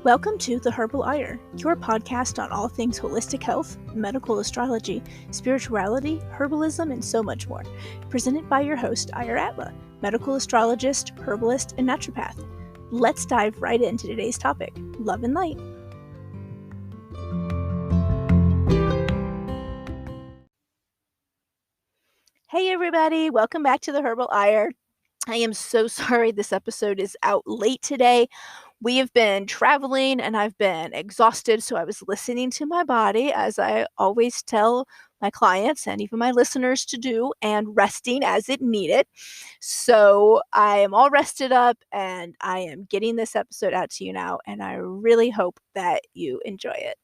Welcome to The Herbal Ire, your podcast on all things holistic health, medical astrology, spirituality, herbalism, and so much more. Presented by your host, Ire Atla, medical astrologist, herbalist, and naturopath. Let's dive right into today's topic, love and light. Hey everybody, welcome back to The Herbal Ire. I am so sorry this episode is out late today. We have been traveling and I've been exhausted, so I was listening to my body, as I always tell my clients and even my listeners to do, and resting as it needed. So I am all rested up and I am getting this episode out to you now, and I really hope that you enjoy it.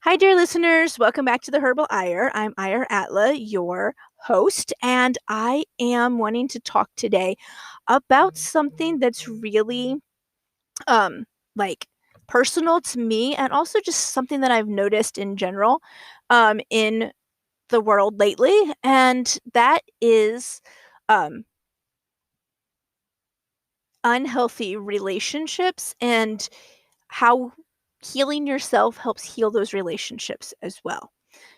Hi, dear listeners. Welcome back to the Herbal Ire. I'm Ire Atla, your host, and I am wanting to talk today about something that's really personal to me, and also just something that I've noticed in general in the world lately, and that is unhealthy relationships and how healing yourself helps heal those relationships as well.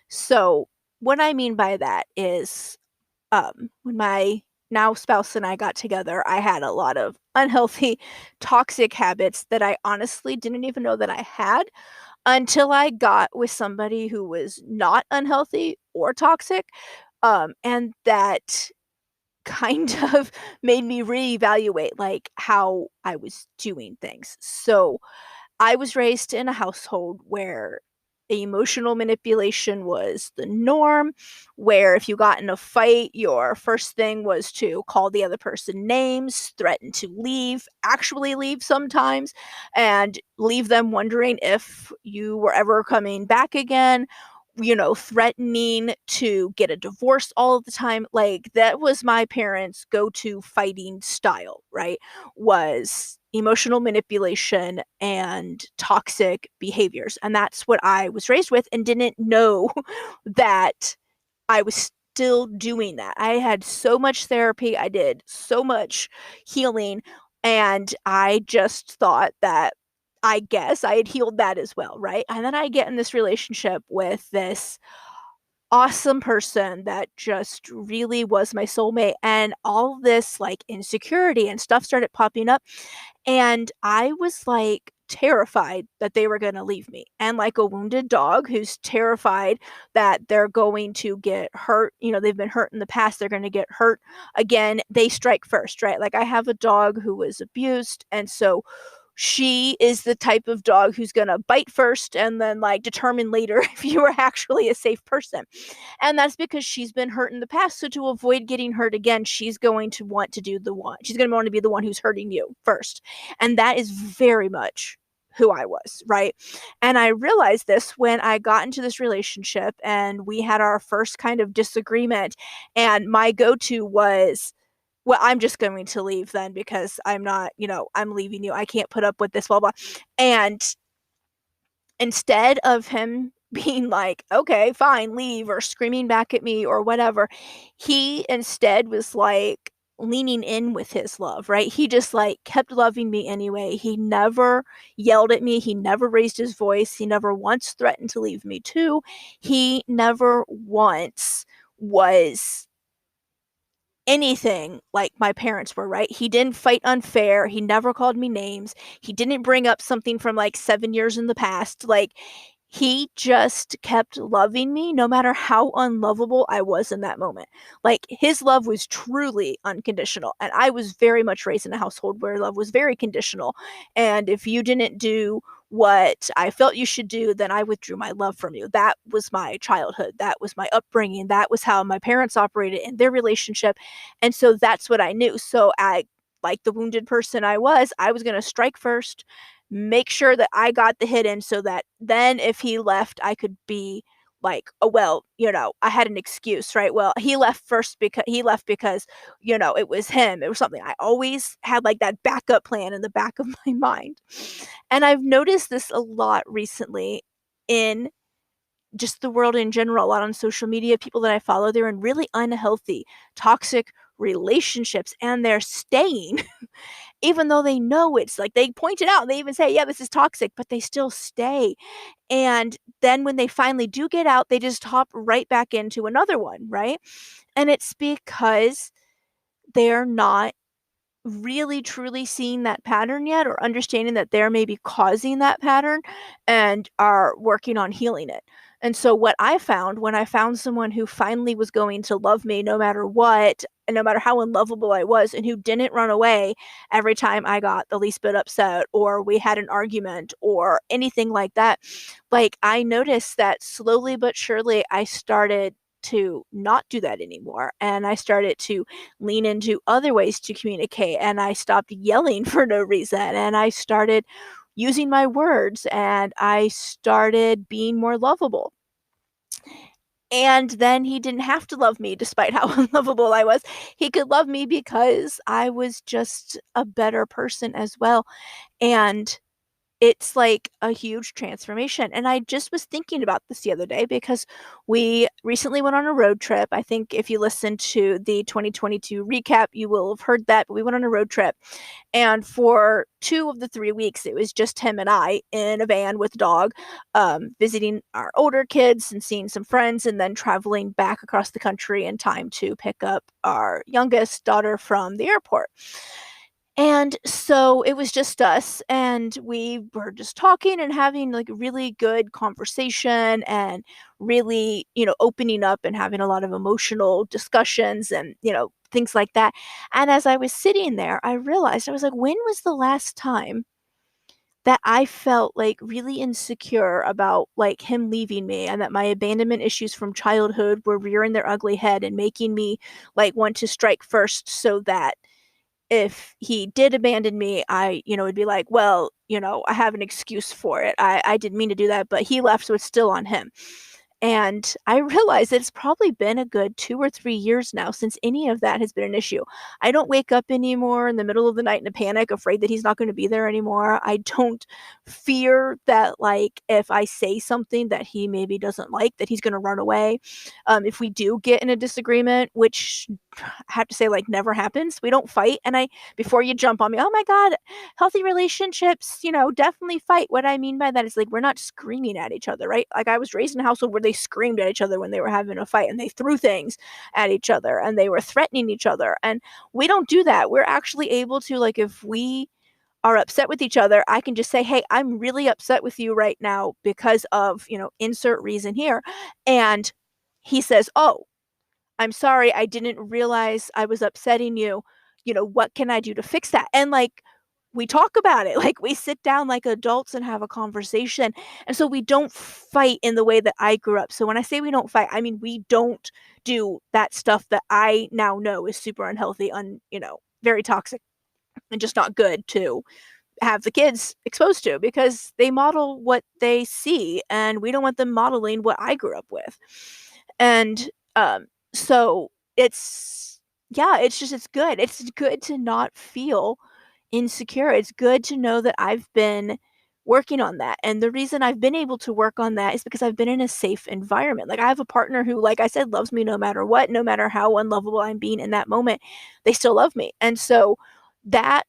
So what I mean by that is when my now spouse and I got together, I had a lot of unhealthy, toxic habits that I honestly didn't even know that I had until I got with somebody who was not unhealthy or toxic. And that kind of made me reevaluate like how I was doing things. So I was raised in a household where emotional manipulation was the norm, where if you got in a fight, your first thing was to call the other person names, threaten to leave, actually leave sometimes, and leave them wondering if you were ever coming back again, threatening to get a divorce all of the time. Like, that was my parents' go-to fighting style, right? Was emotional manipulation and toxic behaviors. And that's what I was raised with, and didn't know that I was still doing that. I had so much therapy, I did so much healing, and I just thought that I guess I had healed that as well, right? And then I get in this relationship with this awesome person that just really was my soulmate, and all this like insecurity and stuff started popping up, and I was like terrified that they were going to leave me, and like a wounded dog who's terrified that they're going to get hurt. They've been hurt in the past, they're going to get hurt again. They strike first, right? Like, I have a dog who was abused, and so she is the type of dog who's going to bite first and then like determine later if you are actually a safe person. And that's because she's been hurt in the past. So to avoid getting hurt again, she's going to want to be the one who's hurting you first. And that is very much who I was, right? And I realized this when I got into this relationship and we had our first kind of disagreement, and my go-to was, well, I'm just going to leave then, because I'm not, I'm leaving you. I can't put up with this, blah, blah. And instead of him being like, okay, fine, leave, or screaming back at me or whatever, he instead was like leaning in with his love, right? He just like kept loving me anyway. He never yelled at me. He never raised his voice. He never once threatened to leave me too. He never once was anything like my parents were, right? He didn't fight unfair. He never called me names. He didn't bring up something from like 7 years in the past. Like, he just kept loving me no matter how unlovable I was in that moment. Like, his love was truly unconditional. And I was very much raised in a household where love was very conditional. And if you didn't do what I felt you should do, then I withdrew my love from you. That was my childhood. That was my upbringing. That was how my parents operated in their relationship. And so that's what I knew. So like the wounded person I was going to strike first, make sure that I got the hit in, so that then if he left, I could be like, oh, well, I had an excuse, right? Well, he left because it was him. It was something. I always had like that backup plan in the back of my mind. And I've noticed this a lot recently in just the world in general, a lot on social media. People that I follow, they're in really unhealthy, toxic relationships, and they're staying even though they know it's like they point it out, they even say, yeah, this is toxic, but they still stay. And then when they finally do get out, they just hop right back into another one, right? And it's because they're not really truly seeing that pattern yet, or understanding that they're maybe causing that pattern and are working on healing it. And so what I found when I found someone who finally was going to love me no matter what, and no matter how unlovable I was, and who didn't run away every time I got the least bit upset or we had an argument or anything like that, like I noticed that slowly but surely I started to not do that anymore, and I started to lean into other ways to communicate, and I stopped yelling for no reason, and I started using my words, and I started being more lovable. And then he didn't have to love me despite how unlovable I was. He could love me because I was just a better person as well. And it's like a huge transformation. And I just was thinking about this the other day because we recently went on a road trip. I think if you listen to the 2022 recap, you will have heard that. But we went on a road trip. And for 2 of the 3 weeks, it was just him and I in a van with a dog, visiting our older kids and seeing some friends, and then traveling back across the country in time to pick up our youngest daughter from the airport. And so it was just us, and we were just talking and having like really good conversation, and really, opening up and having a lot of emotional discussions, and, things like that. And as I was sitting there, I realized, I was like, when was the last time that I felt like really insecure about like him leaving me, and that my abandonment issues from childhood were rearing their ugly head and making me like want to strike first, so that if he did abandon me, would be like, well, I have an excuse for it. I didn't mean to do that, but he left, so it's still on him. And I realize it's probably been a good 2 or 3 years now since any of that has been an issue. I don't wake up anymore in the middle of the night in a panic, afraid that he's not going to be there anymore. I don't fear that, like, if I say something that he maybe doesn't like, that he's going to run away. If we do get in a disagreement, which I have to say, like, never happens, we don't fight. And before you jump on me, oh my God, healthy relationships, definitely fight. What I mean by that is, like, we're not screaming at each other, right? Like, I was raised in a household where they screamed at each other when they were having a fight, and they threw things at each other, and they were threatening each other. And we don't do that. We're actually able to, like, if we are upset with each other, I can just say, hey, I'm really upset with you right now because of, insert reason here. And he says, oh, I'm sorry, I didn't realize I was upsetting you. What can I do to fix that? And like, we talk about it. Like, we sit down like adults and have a conversation. And so we don't fight in the way that I grew up. So when I say we don't fight, I mean we don't do that stuff that I now know is super unhealthy, very toxic, and just not good to have the kids exposed to, because they model what they see, and we don't want them modeling what I grew up with. And so it's, yeah, it's good. It's good to not feel insecure. It's good to know that I've been working on that. And the reason I've been able to work on that is because I've been in a safe environment. Like, I have a partner who, like I said, loves me no matter what, no matter how unlovable I'm being in that moment, they still love me. And so that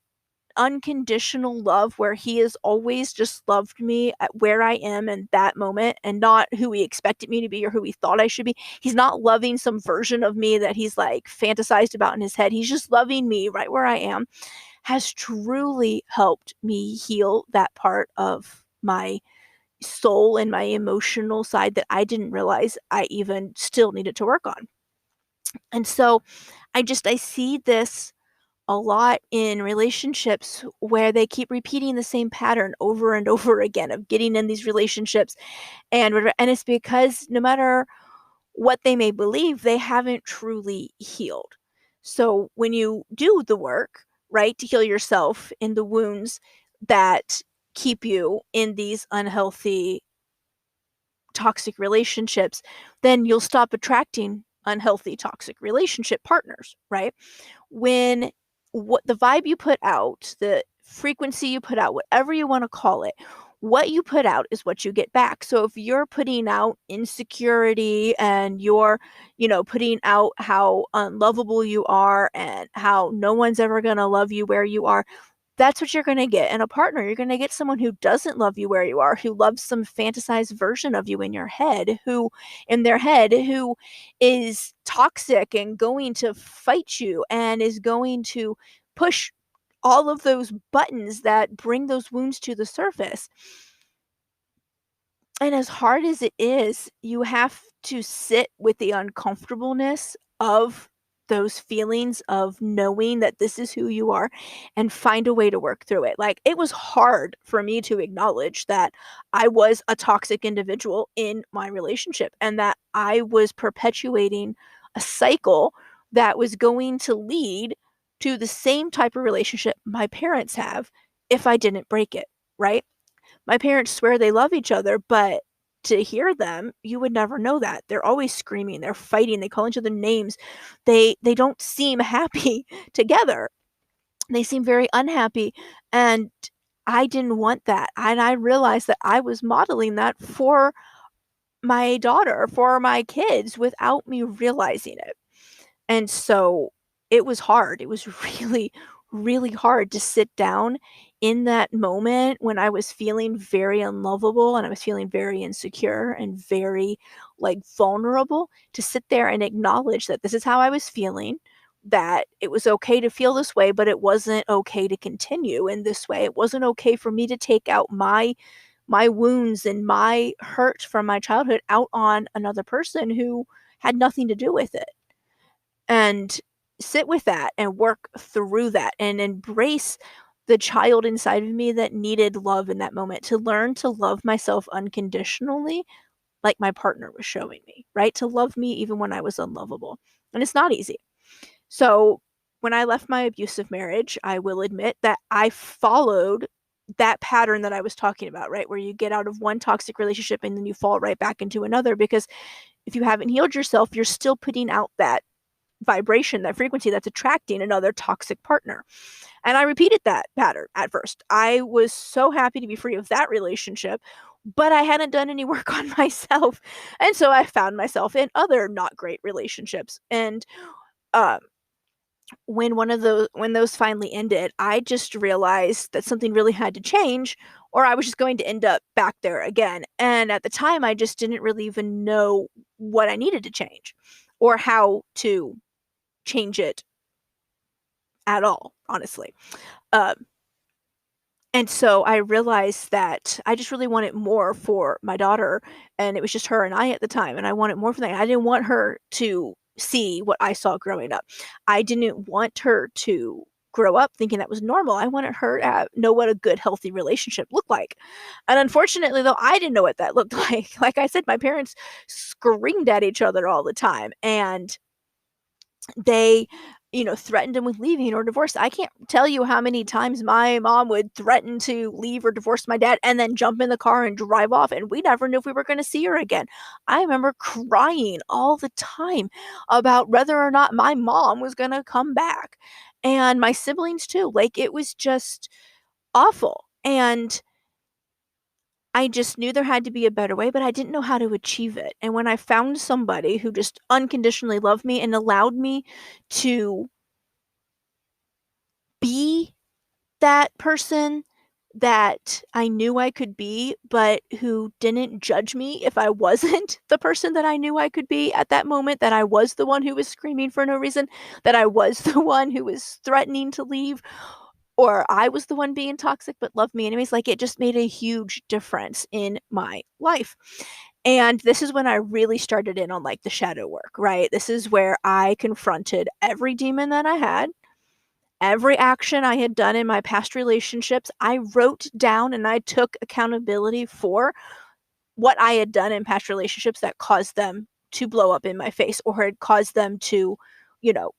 unconditional love, where he has always just loved me at where I am in that moment, and not who he expected me to be or who he thought I should be. He's not loving some version of me that he's like fantasized about in his head. He's just loving me right where I am, has truly helped me heal that part of my soul and my emotional side that I didn't realize I even still needed to work on. And so I see this a lot in relationships, where they keep repeating the same pattern over and over again of getting in these relationships, and it's because no matter what they may believe, they haven't truly healed. So when you do the work, right, to heal yourself in the wounds that keep you in these unhealthy, toxic relationships, then you'll stop attracting unhealthy, toxic relationship partners, right? When what the vibe you put out, the frequency you put out, whatever you want to call it, what you put out is what you get back. So if you're putting out insecurity, and you're, putting out how unlovable you are and how no one's ever going to love you where you are, that's what you're going to get in a partner. You're going to get someone who doesn't love you where you are, who loves some fantasized version of you in your head, in their head, who is toxic and going to fight you and is going to push all of those buttons that bring those wounds to the surface. And as hard as it is, you have to sit with the uncomfortableness of those feelings of knowing that this is who you are and find a way to work through it. Like, it was hard for me to acknowledge that I was a toxic individual in my relationship and that I was perpetuating a cycle that was going to lead to the same type of relationship my parents have if I didn't break it, right? My parents swear they love each other, but to hear them, you would never know that. They're always screaming, they're fighting, they call each other names. They don't seem happy together. They seem very unhappy, and I didn't want that. And I realized that I was modeling that for my daughter, for my kids without me realizing it. And so it was hard. It was really, really hard to sit down in that moment when I was feeling very unlovable and I was feeling very insecure and very like vulnerable, to sit there and acknowledge that this is how I was feeling, that it was okay to feel this way, but it wasn't okay to continue in this way. It wasn't okay for me to take out my wounds and my hurt from my childhood out on another person who had nothing to do with it. And sit with that and work through that and embrace the child inside of me that needed love in that moment, to learn to love myself unconditionally, like my partner was showing me, right? To love me even when I was unlovable. And it's not easy. So when I left my abusive marriage, I will admit that I followed that pattern that I was talking about, right? Where you get out of one toxic relationship and then you fall right back into another, because if you haven't healed yourself, you're still putting out that vibration, that frequency that's attracting another toxic partner. And I repeated that pattern at first. I was so happy to be free of that relationship, but I hadn't done any work on myself. And so I found myself in other not great relationships. And um, when those finally ended, I just realized that something really had to change, or I was just going to end up back there again. And at the time, I just didn't really even know what I needed to change or how to change it at all, honestly. Um, and so I realized that I just really wanted more for my daughter, and it was just her and I at the time, and I wanted more for that. I didn't want her to see what I saw growing up. I didn't want her to grow up thinking that was normal. I wanted her to know what a good, healthy relationship looked like. And unfortunately, though, I didn't know what that looked like. Like I said, my parents screamed at each other all the time, and they threatened him with leaving or divorce. I can't tell you how many times my mom would threaten to leave or divorce my dad and then jump in the car and drive off, and we never knew if we were going to see her again. I remember crying all the time about whether or not my mom was going to come back, and my siblings too. Like, it was just awful. And I just knew there had to be a better way, but I didn't know how to achieve it. And when I found somebody who just unconditionally loved me and allowed me to be that person that I knew I could be, but who didn't judge me if I wasn't the person that I knew I could be at that moment, that I was the one who was screaming for no reason, that I was the one who was threatening to leave, or I was the one being toxic but loved me anyways. Like, it just made a huge difference in my life. And this is when I really started in on like the shadow work, right? This is where I confronted every demon that I had, every action I had done in my past relationships. I wrote down and I took accountability for what I had done in past relationships that caused them to blow up in my face, or had caused them to,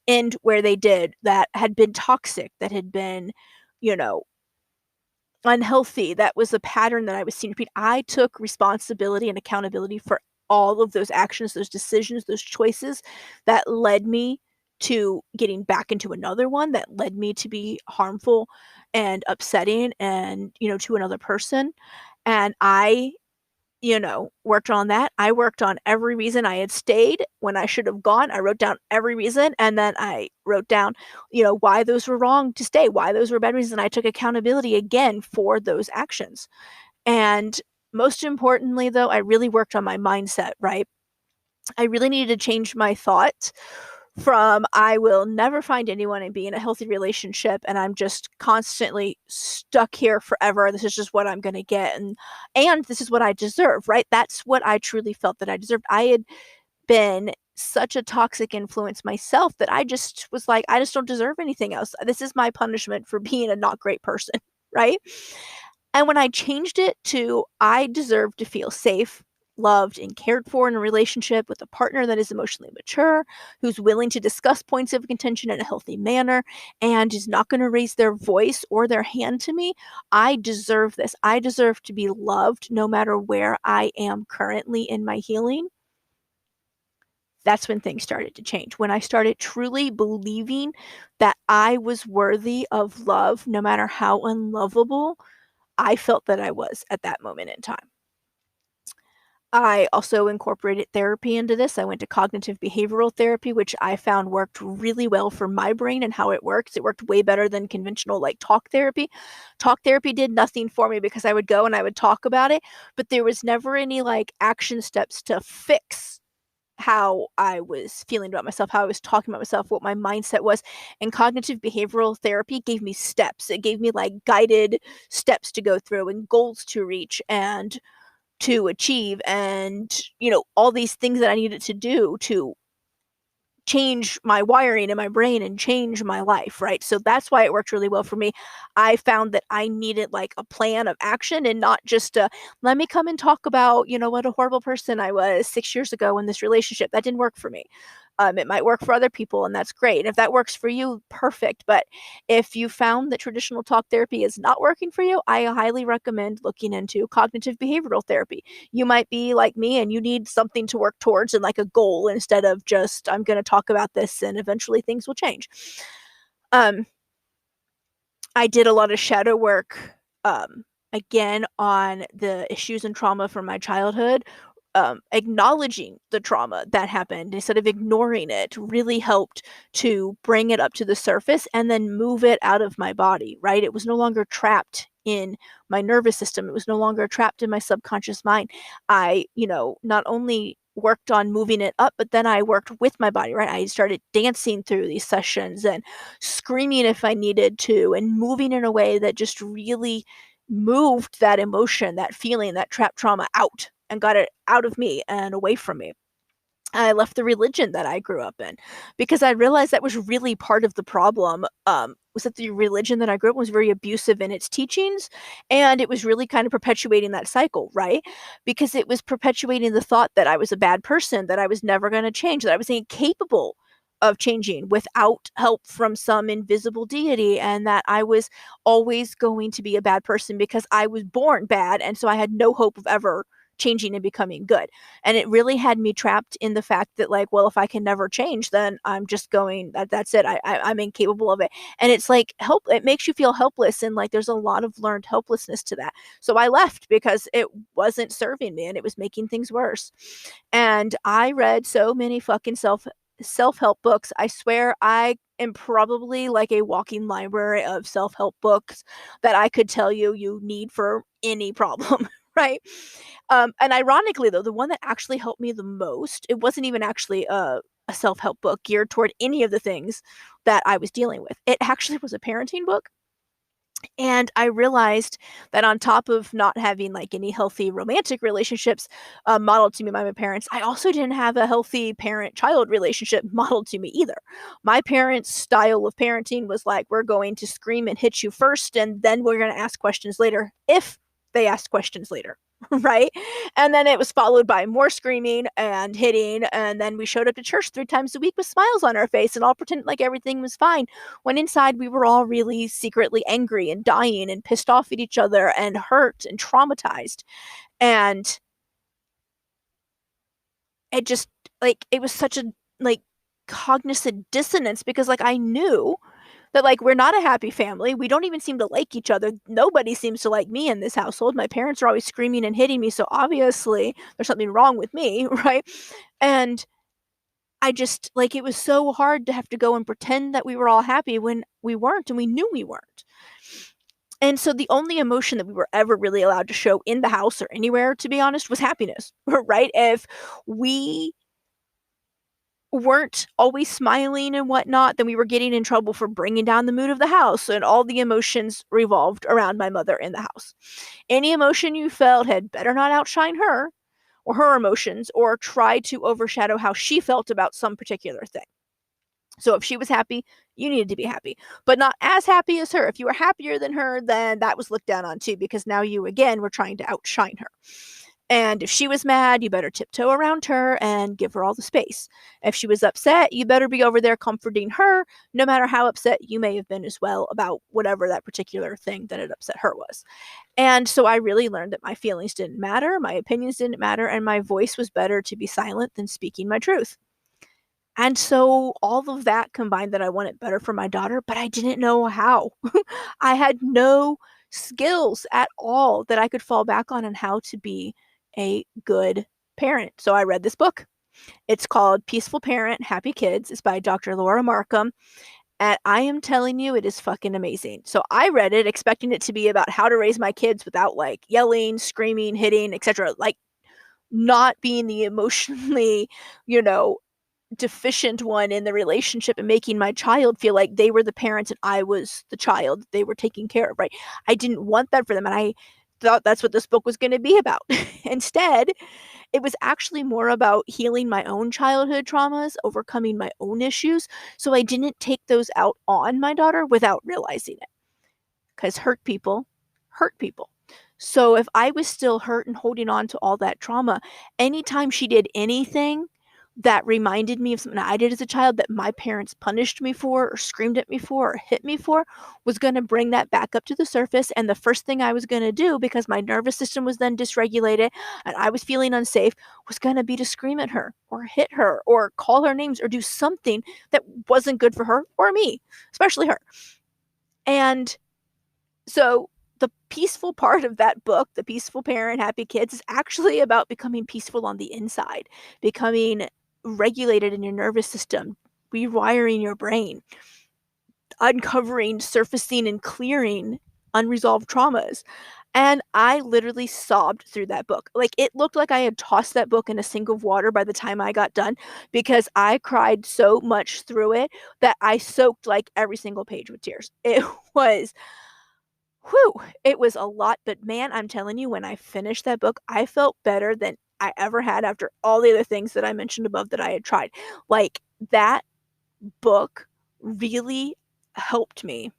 end where they did, that had been toxic, that had been, you know, unhealthy, that was a pattern that I was seeing repeat. I took responsibility and accountability for all of those actions, those decisions, those choices that led me to getting back into another one, that led me to be harmful and upsetting and, to another person. And I worked on that. I worked on every reason I had stayed when I should have gone. I wrote down every reason, and then I wrote down, why those were wrong to stay, why those were bad reasons. I took accountability again for those actions. And most importantly, though, I really worked on my mindset, right? I really needed to change my thought from I will never find anyone and be in a healthy relationship and I'm just constantly stuck here forever. This is just what I'm going to get and this is what I deserve, right? That's what I truly felt that I deserved. I had been such a toxic influence myself that I just was like, I just don't deserve anything else. This is my punishment for being a not great person, right? And when I changed it to I deserve to feel safe, loved, and cared for in a relationship with a partner that is emotionally mature, who's willing to discuss points of contention in a healthy manner, and is not going to raise their voice or their hand to me, I deserve this. I deserve to be loved no matter where I am currently in my healing. That's when things started to change. When I started truly believing that I was worthy of love, no matter how unlovable I felt that I was at that moment in time. I also incorporated therapy into this. I went to cognitive behavioral therapy, which I found worked really well for my brain and how it works. It worked way better than conventional like talk therapy. Talk therapy did nothing for me because I would go and I would talk about it, but there was never any like action steps to fix how I was feeling about myself, how I was talking about myself, what my mindset was. And cognitive behavioral therapy gave me steps. It gave me like guided steps to go through and goals to reach and to achieve and, all these things that I needed to do to change my wiring in my brain and change my life, right? So that's why it worked really well for me. I found that I needed like a plan of action and not just let me come and talk about, what a horrible person I was 6 years ago in this relationship. That didn't work for me. It might work for other people, and that's great. And if that works for you, perfect. But if you found that traditional talk therapy is not working for you, I highly recommend looking into cognitive behavioral therapy. You might be like me and you need something to work towards and like a goal instead of just, I'm going to talk about this and eventually things will change. Um, I did a lot of shadow work, again, on the issues and trauma from my childhood. Acknowledging the trauma that happened instead of ignoring it really helped to bring it up to the surface and then move it out of my body, right? It was no longer trapped in my nervous system. It was no longer trapped in my subconscious mind. I, not only worked on moving it up, but then I worked with my body, right? I started dancing through these sessions and screaming if I needed to and moving in a way that just really moved that emotion, that feeling, that trapped trauma out and got it out of me and away from me. I left the religion that I grew up in because I realized that was really part of the problem. Was that the religion that I grew up in was very abusive in its teachings, and it was really kind of perpetuating that cycle, right? Because it was perpetuating the thought that I was a bad person, that I was never going to change, that I was incapable of changing without help from some invisible deity, and that I was always going to be a bad person because I was born bad, and so I had no hope of ever changing and becoming good. And it really had me trapped in the fact that like, well, if I can never change, then I'm just going that's it. I'm incapable of it. And it's like help, it makes you feel helpless, and like there's a lot of learned helplessness to that. So I left because it wasn't serving me and it was making things worse. And I read so many fucking self-help books. I swear I am probably like a walking library of self-help books that I could tell you need for any problem. Right. And ironically, though, the one that actually helped me the most, it wasn't even actually a self help book geared toward any of the things that I was dealing with. It actually was a parenting book. And I realized that on top of not having like any healthy romantic relationships modeled to me by my parents, I also didn't have a healthy parent child relationship modeled to me either. My parents' style of parenting was like, we're going to scream and hit you first, and then we're going to ask questions later if they asked questions later. Right. And then it was followed by more screaming and hitting. And then we showed up to church 3 times a week with smiles on our face and all pretended like everything was fine, when inside we were all really secretly angry and dying and pissed off at each other and hurt and traumatized. And it just like, it was such a like cognizant dissonance because like I knew that like we're not a happy family. We don't even seem to like each other. Nobody seems to like me in this household. My parents are always screaming and hitting me, so obviously there's something wrong with me, right? And I just like it was so hard to have to go and pretend that we were all happy when we weren't and we knew we weren't. And so the only emotion that we were ever really allowed to show in the house or anywhere, to be honest, was happiness, right? If we weren't always smiling and whatnot, then we were getting in trouble for bringing down the mood of the house, and all the emotions revolved around my mother in the house. Any emotion you felt had better not outshine her or her emotions or try to overshadow how she felt about some particular thing. So if she was happy, you needed to be happy, but not as happy as her. If you were happier than her, then that was looked down on too, because now you again were trying to outshine her. And if she was mad, you better tiptoe around her and give her all the space. If she was upset, you better be over there comforting her, no matter how upset you may have been as well about whatever that particular thing that had upset her was. And so I really learned that my feelings didn't matter, my opinions didn't matter, and my voice was better to be silent than speaking my truth. And so all of that combined that I wanted better for my daughter, but I didn't know how. I had no skills at all that I could fall back on how to be a good parent. So I read this book. It's called Peaceful Parent, Happy Kids. It's by Dr. Laura Markham. And I am telling you, it is fucking amazing. So I read it expecting it to be about how to raise my kids without like yelling, screaming, hitting, etc. Like not being the emotionally, you know, deficient one in the relationship and making my child feel like they were the parents and I was the child they were taking care of, right? I didn't want that for them. And I thought that's what this book was going to be about. Instead, it was actually more about healing my own childhood traumas, overcoming my own issues. So I didn't take those out on my daughter without realizing it. Because hurt people. So if I was still hurt and holding on to all that trauma, anytime she did anything that reminded me of something I did as a child that my parents punished me for or screamed at me for or hit me for was going to bring that back up to the surface. And the first thing I was going to do, because my nervous system was then dysregulated and I was feeling unsafe, was going to be to scream at her or hit her or call her names or do something that wasn't good for her or me, especially her. And so the peaceful part of that book, The Peaceful Parent, Happy Kids, is actually about becoming peaceful on the inside, becoming regulated in your nervous system, rewiring your brain, uncovering, surfacing, and clearing unresolved traumas. And I literally sobbed through that book. Like it looked like I had tossed that book in a sink of water by the time I got done because I cried so much through it that I soaked like every single page with tears. It was whew, it was a lot, but man, I'm telling you, when I finished that book, I felt better than I ever had after all the other things that I mentioned above that I had tried. Like that book really helped me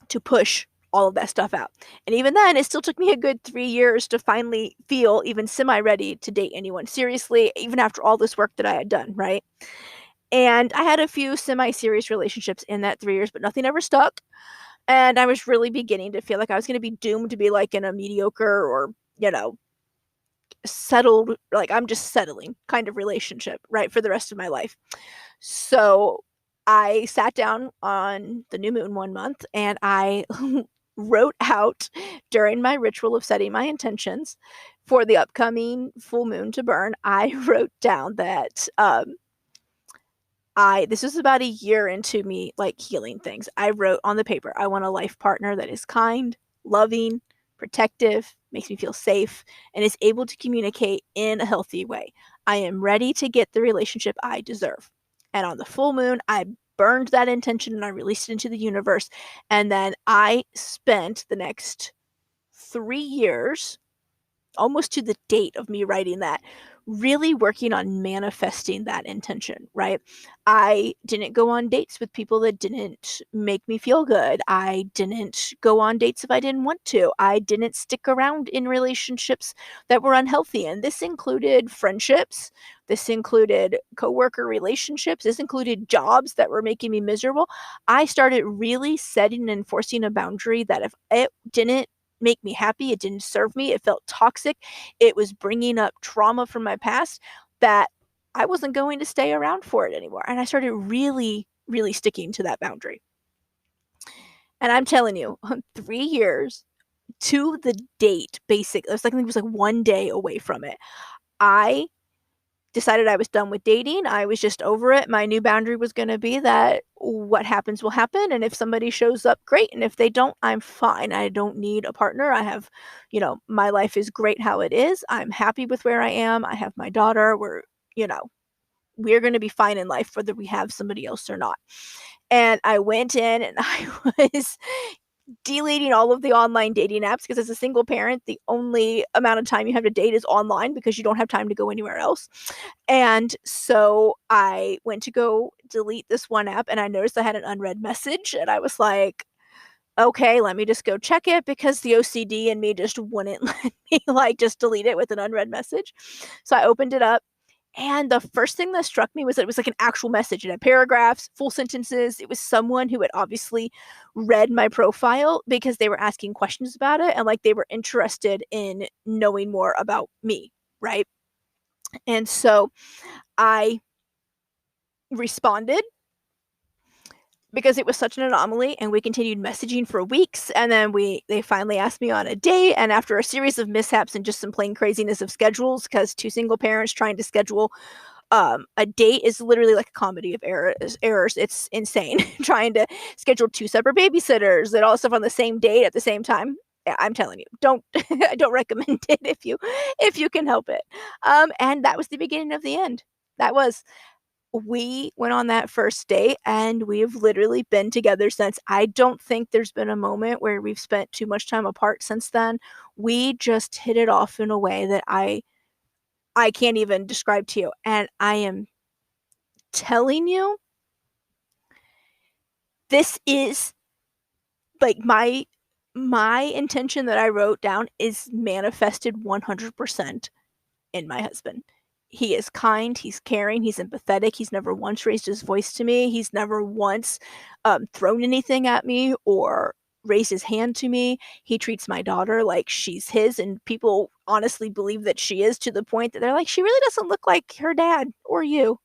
to push all of that stuff out. And even then, it still took me a good 3 years to finally feel even semi ready to date anyone seriously, even after all this work that I had done, right? And I had a few semi serious relationships in that 3 years, but nothing ever stuck. And I was really beginning to feel like I was going to be doomed to be like in a mediocre or, you know, settled, like I'm just settling kind of relationship, right, for the rest of my life. So I sat down on the new moon one month and I wrote out during my ritual of setting my intentions for the upcoming full moon to burn. I wrote down that this was about a year into me like healing things. I wrote on the paper, I want a life partner that is kind, loving, protective, makes me feel safe, and is able to communicate in a healthy way. I am ready to get the relationship I deserve. And on the full moon, I burned that intention and I released it into the universe. And then I spent the next 3 years, almost to the date of me writing that, really working on manifesting that intention, right? I didn't go on dates with people that didn't make me feel good. I didn't go on dates if I didn't want to. I didn't stick around in relationships that were unhealthy. And this included friendships. This included coworker relationships. This included jobs that were making me miserable. I started really setting and enforcing a boundary that if it didn't make me happy, it didn't serve me, it felt toxic, it was bringing up trauma from my past, that I wasn't going to stay around for it anymore. And I started really, really sticking to that boundary. And I'm telling you, 3 years to the date, basic. It was like, I think it was like 1 day away from it. I decided I was done with dating. I was just over it. My new boundary was going to be that what happens will happen. And if somebody shows up, great. And if they don't, I'm fine. I don't need a partner. I have, my life is great how it is. I'm happy with where I am. I have my daughter. You know, we're going to be fine in life, whether we have somebody else or not. And I went in and I was deleting all of the online dating apps because as a single parent, the only amount of time you have to date is online because you don't have time to go anywhere else. And so I went to go delete this one app and I noticed I had an unread message and I was like, okay, let me just go check it because the OCD in me just wouldn't let me like just delete it with an unread message. So I opened it up and the first thing that struck me was that it was like an actual message. It had paragraphs, full sentences. It was someone who had obviously read my profile because they were asking questions about it and like they were interested in knowing more about me, right? And so I responded because it was such an anomaly and we continued messaging for weeks and then they finally asked me on a date and after a series of mishaps and just some plain craziness of schedules because two single parents trying to schedule a date is literally like a comedy of errors. It's insane. Trying to schedule two separate babysitters that all stuff on the same date at the same time. Yeah, I'm telling you, don't I don't recommend it if you can help it. And that was the beginning of the end. That was we went on that first date and we've literally been together since. I don't think there's been a moment where we've spent too much time apart since then. We just hit it off in a way that I can't even describe to you. And I am telling you, this is like my intention that I wrote down is manifested 100% in my husband. He is kind, he's caring, he's empathetic. He's never once raised his voice to me. He's never once thrown anything at me or raised his hand to me. He treats my daughter like she's his, and people honestly believe that she is to the point that they're like, she really doesn't look like her dad or you.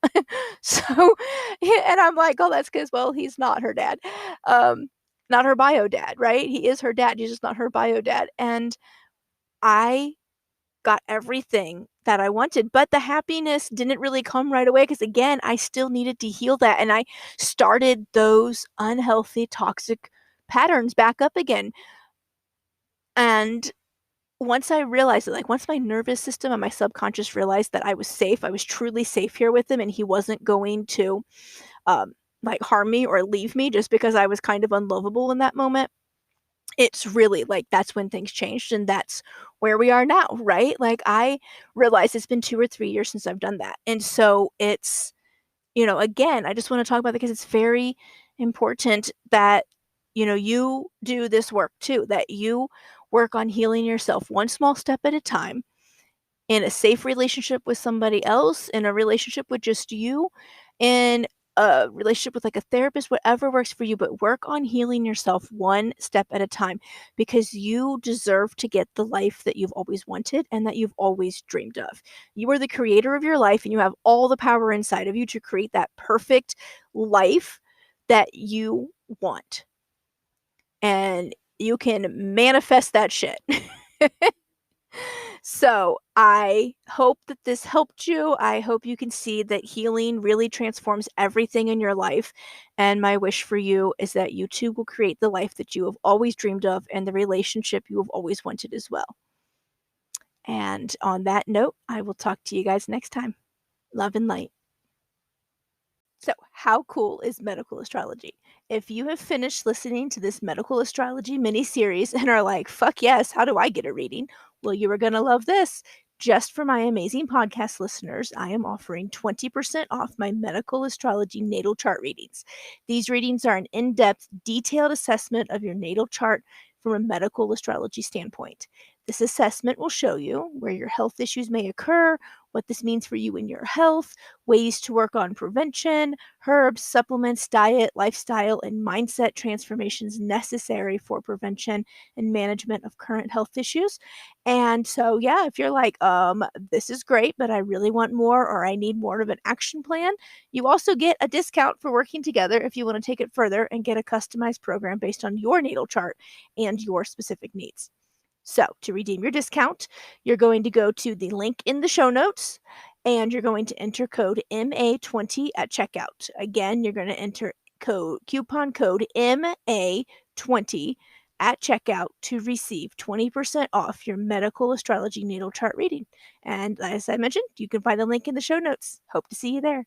So, and I'm like, oh, that's because, well, he's not her dad. Um, Not her bio dad, right? He is her dad. He's just not her bio dad. And I got everything that I wanted, but the happiness didn't really come right away because again, I still needed to heal that and I started those unhealthy toxic patterns back up again. And once I realized it, like once my nervous system and my subconscious realized that I was safe, I was truly safe here with him and he wasn't going to um like harm me or leave me just because I was kind of unlovable in that moment. It's really like that's when things changed and that's where we are now, right? Like I realize it's been 2 or 3 years since I've done that. And so it's, again, I just want to talk about it because it's very important that you do this work too, that you work on healing yourself one small step at a time in a safe relationship with somebody else, in a relationship with just you, in a relationship with like a therapist, whatever works for you, but work on healing yourself one step at a time because you deserve to get the life that you've always wanted and that you've always dreamed of. You are the creator of your life and you have all the power inside of you to create that perfect life that you want. And you can manifest that shit. So I hope that this helped you. I hope you can see that healing really transforms everything in your life. And my wish for you is that you too will create the life that you have always dreamed of and the relationship you have always wanted as well. And on that note, I will talk to you guys next time. Love and light. So, how cool is medical astrology? If you have finished listening to this medical astrology mini series and are like, fuck yes, how do I get a reading? Well, you are going to love this. Just for my amazing podcast listeners, I am offering 20% off my medical astrology natal chart readings. These readings are an in depth, detailed assessment of your natal chart from a medical astrology standpoint. This assessment will show you where your health issues may occur, what this means for you and your health, ways to work on prevention, herbs, supplements, diet, lifestyle, and mindset transformations necessary for prevention and management of current health issues. And so, yeah, if you're like, this is great, but I really want more, or I need more of an action plan, you also get a discount for working together if you want to take it further and get a customized program based on your natal chart and your specific needs. So, to redeem your discount, you're going to go to the link in the show notes and you're going to enter code MA20 at checkout. Again, you're going to enter coupon code MA20 at checkout to receive 20% off your medical astrology natal chart reading. And as I mentioned, you can find the link in the show notes. Hope to see you there.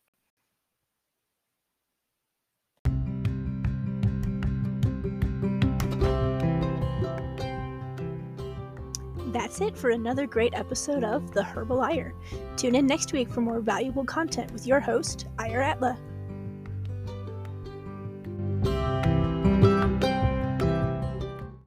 That's it for another great episode of The Herbal Ire. Tune in next week for more valuable content with your host, Ire Atla.